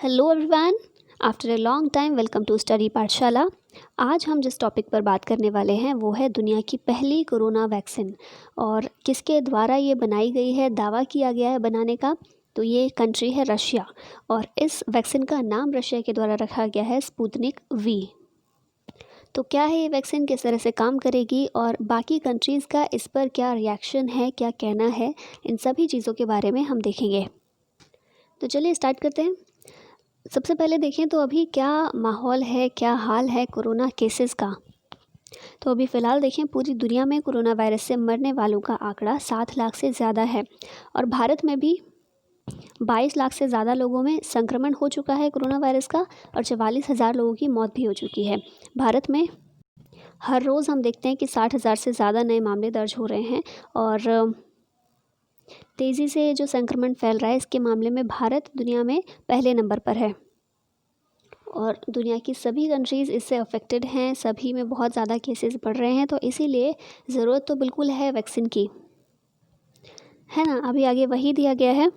Hello everyone. After a long time welcome to study Pathshala. आज हम जिस टॉपिक पर बात करने वाले हैं वो है दुनिया की पहली कोरोना वैक्सीन और किसके द्वारा ये बनाई गई है, दावा किया गया है बनाने का। तो ये कंट्री है रशिया और इस वैक्सीन का नाम रशिया के द्वारा रखा गया है स्पुतनिक वी। तो क्या है ये वैक्सीन, किस तरह से काम करेगी और बाकी कंट्रीज़ का इस पर क्या रिएक्शन है, क्या कहना है, इन सभी चीज़ों के बारे में हम देखेंगे। तो चलिए स्टार्ट करते हैं। सबसे पहले देखें तो अभी क्या माहौल है, क्या हाल है कोरोना केसेस का। तो अभी फ़िलहाल देखें पूरी दुनिया में कोरोना वायरस से मरने वालों का आंकड़ा 7 लाख से ज़्यादा है और भारत में भी 22 लाख से ज़्यादा लोगों में संक्रमण हो चुका है कोरोना वायरस का और 44,000 लोगों की मौत भी हो चुकी है। भारत में हर रोज़ हम देखते हैं कि 60,000 से ज़्यादा नए मामले दर्ज हो रहे हैं और तेज़ी से जो संक्रमण फैल रहा है इसके मामले में भारत दुनिया में पहले नंबर पर है और दुनिया की सभी कंट्रीज़ इससे अफेक्टेड हैं। सभी में बहुत ज़्यादा केसेस बढ़ रहे हैं, तो इसीलिए ज़रूरत तो बिल्कुल है वैक्सीन की, है ना। अभी आगे वही दिया गया है।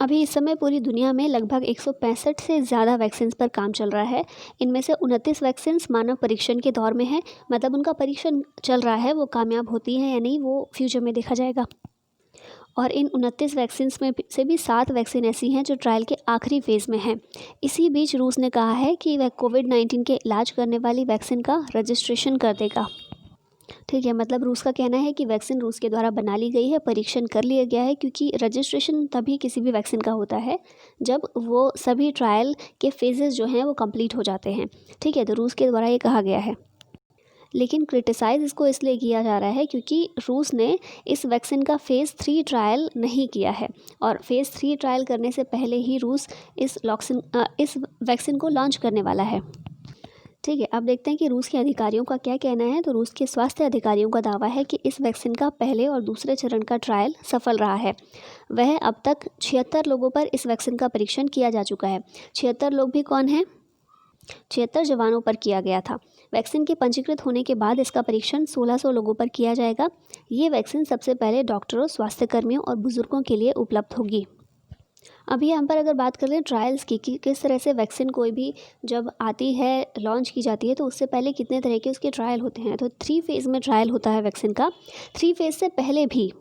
अभी इस समय पूरी दुनिया में लगभग 165 से ज़्यादा वैक्सीन पर काम चल रहा है। इनमें से 29 वैक्सीन मानव परीक्षण के दौर में है, मतलब उनका परीक्षण चल रहा है, वो कामयाब होती हैं या नहीं वो फ्यूचर में देखा जाएगा। और इन 29 वैक्सीन में से भी 7 वैक्सीन ऐसी हैं जो ट्रायल के आखिरी फेज़ में हैं। इसी बीच रूस ने कहा है कि वह कोविड-19 के इलाज करने वाली वैक्सीन का रजिस्ट्रेशन कर देगा। ठीक है, मतलब रूस का कहना है कि वैक्सीन रूस के द्वारा बना ली गई है, परीक्षण कर लिया गया है, क्योंकि रजिस्ट्रेशन तभी किसी भी वैक्सीन का होता है जब वो सभी ट्रायल के फेजेस जो हैं वो कंप्लीट हो जाते हैं। ठीक है, तो रूस के द्वारा ये कहा गया है। लेकिन क्रिटिसाइज़ इसको इसलिए किया जा रहा है क्योंकि रूस ने इस वैक्सीन का फ़ेज़ 3 ट्रायल नहीं किया है और फ़ेज़ 3 ट्रायल करने से पहले ही रूस इस वैक्सीन को लॉन्च करने वाला है। ठीक है, अब देखते हैं कि रूस के अधिकारियों का क्या कहना है। तो रूस के स्वास्थ्य अधिकारियों का दावा है कि इस वैक्सीन का पहले और दूसरे चरण का ट्रायल सफल रहा है। वह अब तक 76 लोगों पर इस वैक्सीन का परीक्षण किया जा चुका है। 76 लोग भी कौन हैं? 76 जवानों पर किया गया था। वैक्सीन के पंजीकृत होने के बाद इसका परीक्षण 1600 लोगों पर किया जाएगा। ये वैक्सीन सबसे पहले डॉक्टरों, स्वास्थ्यकर्मियों और बुजुर्गों के लिए उपलब्ध होगी। अभी यहाँ पर अगर बात कर लें ट्रायल्स की कि किस तरह से वैक्सीन कोई भी जब आती है, लॉन्च की जाती है, तो उससे पहले कितने तरह के उसके ट्रायल होते हैं। तो 3 फेज़ में ट्रायल होता है वैक्सीन का। 3 फेज़ से पहले भी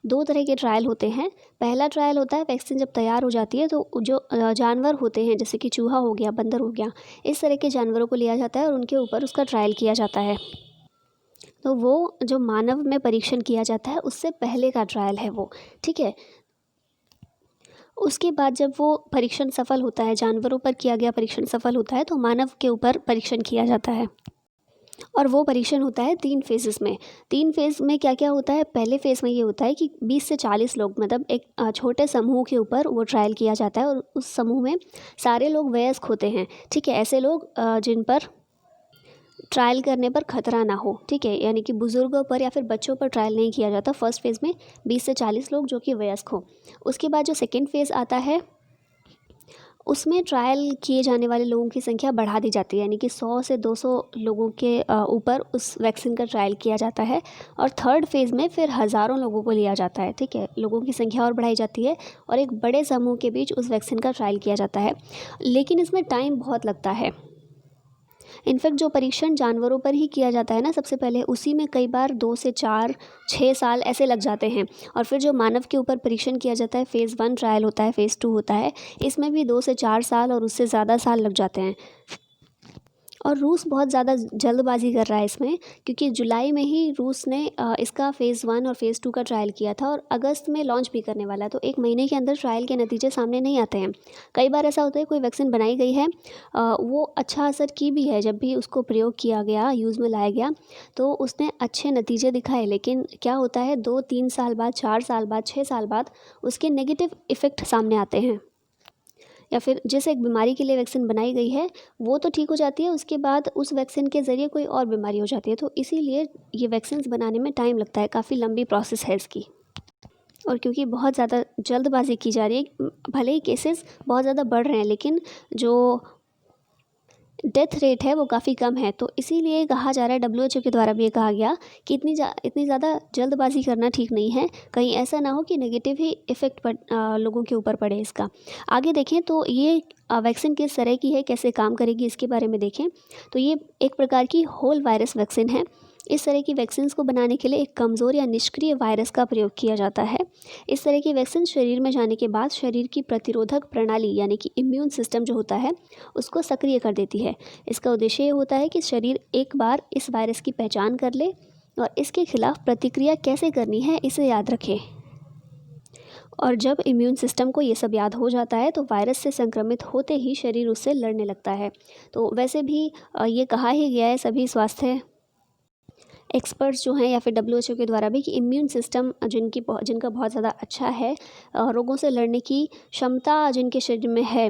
2 तरह के ट्रायल होते हैं। पहला ट्रायल होता है वैक्सीन जब तैयार हो जाती है तो जो जानवर होते हैं, जैसे कि चूहा हो गया, बंदर हो गया, इस तरह के जानवरों को लिया जाता है और उनके ऊपर उसका ट्रायल किया जाता है। तो वो जो मानव में परीक्षण किया जाता है उससे पहले का ट्रायल है वो। ठीक है, उसके बाद जब वो परीक्षण सफल होता है, जानवरों पर किया गया परीक्षण सफल होता है, तो मानव के ऊपर परीक्षण किया जाता है और वो परीक्षण होता है 3 फेजेस में। 3 फेज़ में क्या क्या होता है? पहले फेज़ में ये होता है कि 20 से 40 लोग, मतलब एक छोटे समूह के ऊपर वो ट्रायल किया जाता है और उस समूह में सारे लोग वयस्क होते हैं। ठीक है, ऐसे लोग जिन पर ट्रायल करने पर खतरा ना हो। ठीक है, यानी कि बुज़ुर्गों पर या फिर बच्चों पर ट्रायल नहीं किया जाता। फर्स्ट फेज़ में 20 से 40 लोग जो कि वयस्क हो। उसके बाद जो सेकेंड फेज़ आता है उसमें ट्रायल किए जाने वाले लोगों की संख्या बढ़ा दी जाती है, यानी कि 100 से 200 लोगों के ऊपर उस वैक्सीन का ट्रायल किया जाता है और थर्ड फेज़ में फिर हज़ारों लोगों को लिया जाता है। ठीक है, लोगों की संख्या और बढ़ाई जाती है और एक बड़े समूह के बीच उस वैक्सीन का ट्रायल किया जाता है, लेकिन इसमें टाइम बहुत लगता है। इनफैक्ट जो परीक्षण जानवरों पर ही किया जाता है ना सबसे पहले, उसी में कई बार 2 से 4, 6 साल ऐसे लग जाते हैं और फिर जो मानव के ऊपर परीक्षण किया जाता है, फ़ेज़ 1 ट्रायल होता है, फ़ेज़ 2 होता है, इसमें भी 2 से 4 साल और उससे ज़्यादा साल लग जाते हैं। और रूस बहुत ज़्यादा जल्दबाजी कर रहा है इसमें, क्योंकि जुलाई में ही रूस ने इसका फ़ेज़ 1 और फ़ेज़ 2 का ट्रायल किया था और अगस्त में लॉन्च भी करने वाला है। तो 1 महीने के अंदर ट्रायल के नतीजे सामने नहीं आते हैं। कई बार ऐसा होता है कोई वैक्सीन बनाई गई है, वो अच्छा असर की भी है, जब भी उसको प्रयोग किया गया, यूज़ में लाया गया तो उसने अच्छे नतीजे दिखाए, लेकिन क्या होता है 2-3 साल बाद, 4 साल बाद, 6 साल बाद उसके नेगेटिव इफ़ेक्ट सामने आते हैं। या फिर जिस एक बीमारी के लिए वैक्सीन बनाई गई है वो तो ठीक हो जाती है, उसके बाद उस वैक्सीन के ज़रिए कोई और बीमारी हो जाती है। तो इसीलिए ये वैक्सीन्स बनाने में टाइम लगता है, काफ़ी लंबी प्रोसेस है इसकी। और क्योंकि बहुत ज़्यादा जल्दबाजी की जा रही है, भले ही केसेस बहुत ज़्यादा बढ़ रहे हैं, लेकिन जो डेथ रेट है वो काफ़ी कम है। तो इसीलिए कहा जा रहा है, डब्ल्यूएचओ के द्वारा भी ये कहा गया कि इतनी ज़्यादा जल्दबाजी करना ठीक नहीं है, कहीं ऐसा ना हो कि नेगेटिव ही इफ़ेक्ट लोगों के ऊपर पड़े इसका। आगे देखें तो ये वैक्सीन किस तरह की है, कैसे काम करेगी, इसके बारे में देखें तो ये एक प्रकार की होल वायरस वैक्सीन है। इस तरह की वैक्सीन्स को बनाने के लिए एक कमज़ोर या निष्क्रिय वायरस का प्रयोग किया जाता है। इस तरह की वैक्सीन शरीर में जाने के बाद शरीर की प्रतिरोधक प्रणाली यानी कि इम्यून सिस्टम जो होता है उसको सक्रिय कर देती है। इसका उद्देश्य ये होता है कि शरीर एक बार इस वायरस की पहचान कर ले और इसके खिलाफ प्रतिक्रिया कैसे करनी है इसे याद रखें। और जब इम्यून सिस्टम को ये सब याद हो जाता है तो वायरस से संक्रमित होते ही शरीर उससे लड़ने लगता है। तो वैसे भी ये कहा ही गया है सभी स्वास्थ्य एक्सपर्ट्स जो हैं या फिर डब्ल्यूएचओ के द्वारा भी कि इम्यून सिस्टम जिनका बहुत ज़्यादा अच्छा है, रोगों से लड़ने की क्षमता जिनके शरीर में है,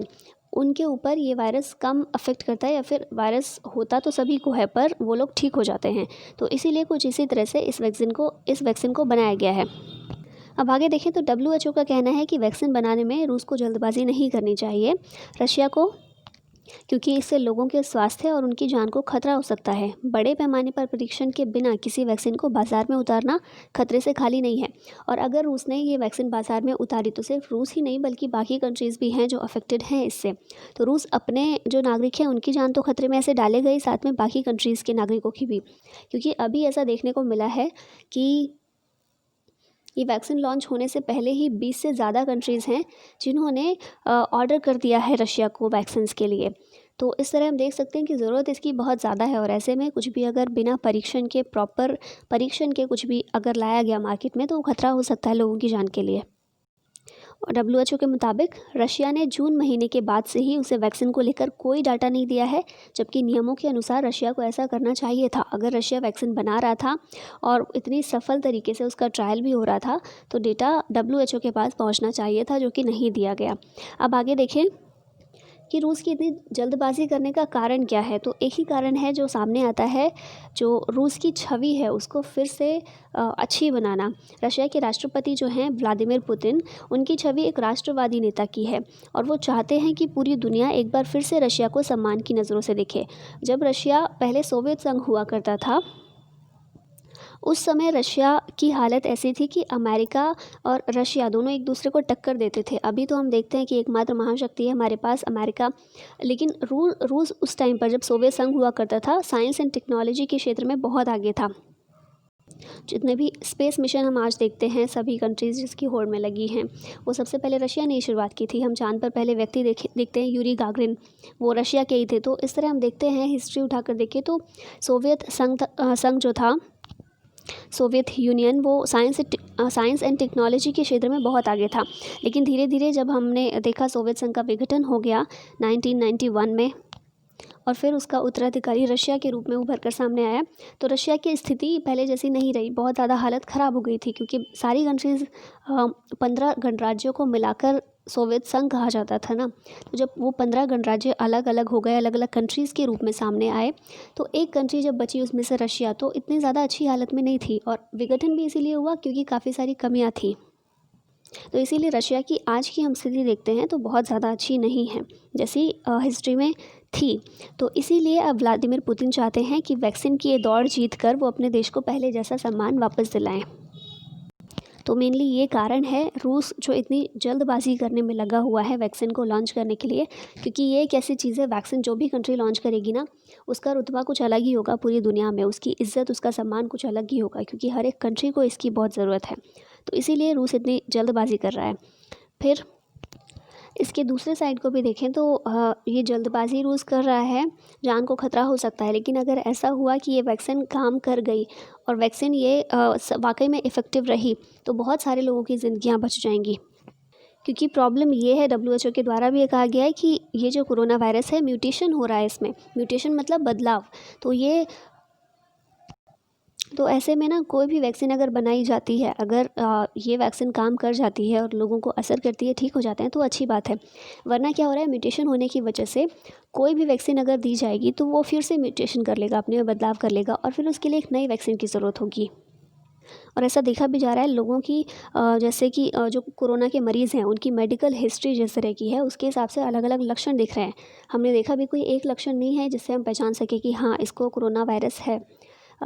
उनके ऊपर ये वायरस कम अफेक्ट करता है, या फिर वायरस होता तो सभी को है पर वो लोग ठीक हो जाते हैं। तो इसीलिए कुछ इसी तरह से इस वैक्सीन को बनाया गया है। अब आगे देखें तो डब्ल्यूएचओ का कहना है कि वैक्सीन बनाने में रूस को जल्दबाजी नहीं करनी चाहिए, रशिया को, क्योंकि इससे लोगों के स्वास्थ्य और उनकी जान को खतरा हो सकता है। बड़े पैमाने पर परीक्षण के बिना किसी वैक्सीन को बाजार में उतारना खतरे से खाली नहीं है। और अगर रूस ने ये वैक्सीन बाजार में उतारी तो सिर्फ रूस ही नहीं बल्कि बाकी कंट्रीज़ भी हैं जो अफेक्टेड हैं इससे। तो रूस अपने जो नागरिक हैं उनकी जान तो खतरे में ऐसे डालेगा ही, साथ में बाकी कंट्रीज़ के नागरिकों की भी, क्योंकि अभी ऐसा देखने को मिला है कि ये वैक्सीन लॉन्च होने से पहले ही 20 से ज़्यादा कंट्रीज़ हैं जिन्होंने ऑर्डर कर दिया है रशिया को वैक्सीन्स के लिए। तो इस तरह हम देख सकते हैं कि ज़रूरत इसकी बहुत ज़्यादा है, और ऐसे में कुछ भी अगर बिना प्रॉपर परीक्षण के कुछ भी अगर लाया गया मार्केट में तो वो खतरा हो सकता है लोगों की जान के लिए। और डब्ल्यूएचओ के मुताबिक रशिया ने जून महीने के बाद से ही उसे वैक्सीन को लेकर कोई डाटा नहीं दिया है, जबकि नियमों के अनुसार रशिया को ऐसा करना चाहिए था। अगर रशिया वैक्सीन बना रहा था और इतनी सफल तरीके से उसका ट्रायल भी हो रहा था तो डेटा डब्ल्यूएचओ के पास पहुंचना चाहिए था, जो कि नहीं दिया गया। अब आगे देखें कि रूस की इतनी जल्दबाजी करने का कारण क्या है। तो एक ही कारण है जो सामने आता है, जो रूस की छवि है उसको फिर से अच्छी बनाना। रशिया के राष्ट्रपति जो हैं व्लादिमीर पुतिन, उनकी छवि एक राष्ट्रवादी नेता की है और वो चाहते हैं कि पूरी दुनिया एक बार फिर से रशिया को सम्मान की नज़रों से देखे। जब रशिया पहले सोवियत संघ हुआ करता था उस समय रशिया की हालत ऐसी थी कि अमेरिका और रशिया दोनों एक दूसरे को टक्कर देते थे। अभी तो हम देखते हैं कि एकमात्र महाशक्ति है हमारे पास अमेरिका, लेकिन रूस उस टाइम पर जब सोवियत संघ हुआ करता था साइंस एंड टेक्नोलॉजी के क्षेत्र में बहुत आगे था। जितने भी स्पेस मिशन हम आज देखते हैं सभी कंट्रीज़ जिसकी होड़ में लगी हैं, वो सबसे पहले रशिया ने ही शुरुआत की थी। हम चांद पर पहले व्यक्ति देखते हैं यूरी गागरिन, वो रशिया के ही थे। तो इस तरह हम देखते हैं हिस्ट्री उठाकर देखें तो सोवियत संघ जो था, सोवियत यूनियन, वो साइंस एंड टेक्नोलॉजी के क्षेत्र में बहुत आगे था। लेकिन धीरे धीरे जब हमने देखा सोवियत संघ का विघटन हो गया 1991 में और फिर उसका उत्तराधिकारी रशिया के रूप में उभर कर सामने आया, तो रशिया की स्थिति पहले जैसी नहीं रही, बहुत ज़्यादा हालत ख़राब हो गई थी, क्योंकि सारी कंट्रीज़ 15 गणराज्यों को मिलाकर सोवियत संघ कहा जाता था ना। तो जब वो 15 गणराज्य अलग अलग हो गए, अलग अलग कंट्रीज़ के रूप में सामने आए, तो एक कंट्री जब बची उसमें से रशिया, तो इतनी ज़्यादा अच्छी हालत में नहीं थी। और विघटन भी इसीलिए हुआ क्योंकि काफ़ी सारी कमियां थी। तो इसीलिए रशिया की आज की हम स्थिति देखते हैं तो बहुत ज़्यादा अच्छी नहीं है जैसी हिस्ट्री में थी। तो इसीलिए अब व्लादिमीर पुतिन चाहते हैं कि वैक्सीन की ये दौड़ जीत कर वो अपने देश को पहले जैसा सम्मान वापस दिलाएं। तो मेनली ये कारण है रूस जो इतनी जल्दबाजी करने में लगा हुआ है वैक्सीन को लॉन्च करने के लिए, क्योंकि ये एक ऐसी चीज़ है, वैक्सीन जो भी कंट्री लॉन्च करेगी ना उसका रुतबा कुछ अलग ही होगा पूरी दुनिया में, उसकी इज़्ज़त, उसका सम्मान कुछ अलग ही होगा, क्योंकि हर एक कंट्री को इसकी बहुत ज़रूरत है। तो इसीलिए रूस इतनी जल्दबाजी कर रहा है। फिर इसके दूसरे साइड को भी देखें तो ये जल्दबाजी रूस कर रहा है, जान को खतरा हो सकता है, लेकिन अगर ऐसा हुआ कि ये वैक्सीन काम कर गई और वैक्सीन ये वाकई में इफ़ेक्टिव रही तो बहुत सारे लोगों की ज़िंदगियां बच जाएंगी। क्योंकि प्रॉब्लम ये है, डब्ल्यूएचओ के द्वारा भी ये कहा गया है कि ये जो कोरोना वायरस है म्यूटेशन हो रहा है इसमें, म्यूटेशन मतलब बदलाव। तो ऐसे में ना कोई भी वैक्सीन अगर बनाई जाती है, अगर ये वैक्सीन काम कर जाती है और लोगों को असर करती है, ठीक हो जाते हैं तो अच्छी बात है। वरना क्या हो रहा है, म्यूटेशन होने की वजह से कोई भी वैक्सीन अगर दी जाएगी तो वो फिर से म्यूटेशन कर लेगा, अपने में बदलाव कर लेगा और फिर उसके लिए एक नई वैक्सीन की ज़रूरत होगी। और ऐसा देखा भी जा रहा है लोगों की जैसे कि जो कोरोना के मरीज़ हैं उनकी मेडिकल हिस्ट्री जिस तरह की है उसके हिसाब से अलग अलग लक्षण दिख रहे हैं। हमने देखा भी कोई एक लक्षण नहीं है जिससे हम पहचान सकें कि हाँ इसको कोरोना वायरस है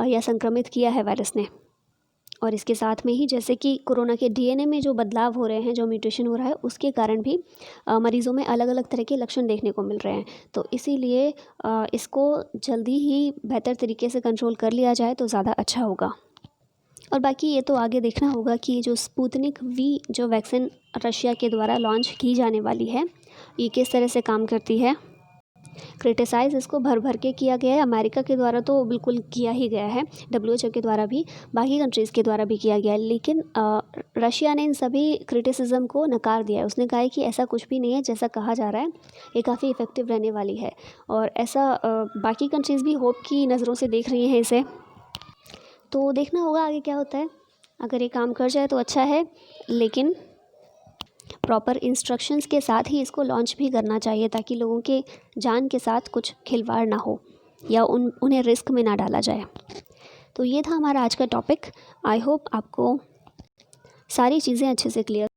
या संक्रमित किया है वायरस ने। और इसके साथ में ही जैसे कि कोरोना के डीएनए में जो बदलाव हो रहे हैं, जो म्यूटेशन हो रहा है, उसके कारण भी मरीज़ों में अलग अलग तरह के लक्षण देखने को मिल रहे हैं। तो इसीलिए इसको जल्दी ही बेहतर तरीके से कंट्रोल कर लिया जाए तो ज़्यादा अच्छा होगा। और बाकी ये तो आगे देखना होगा कि जो स्पुतनिक वी जो वैक्सीन रशिया के द्वारा लॉन्च की जाने वाली है ये किस तरह से काम करती है। क्रिटिसाइज़ इसको भर भर के किया गया है, अमेरिका के द्वारा तो बिल्कुल किया ही गया है, WHO के द्वारा भी, बाकी कंट्रीज़ के द्वारा भी किया गया है, लेकिन रशिया ने इन सभी क्रिटिसिज्म को नकार दिया है। उसने कहा है कि ऐसा कुछ भी नहीं है जैसा कहा जा रहा है, ये काफ़ी इफ़ेक्टिव रहने वाली है। और ऐसा बाकी कंट्रीज़ भी होप की नज़रों से देख रही हैं इसे। तो देखना होगा आगे क्या होता है। अगर ये काम कर जाए तो अच्छा है, लेकिन प्रॉपर इंस्ट्रक्शंस के साथ ही इसको लॉन्च भी करना चाहिए ताकि लोगों के जान के साथ कुछ खिलवाड़ ना हो या उन्हें रिस्क में ना डाला जाए। तो ये था हमारा आज का टॉपिक। आई होप आपको सारी चीज़ें अच्छे से क्लियर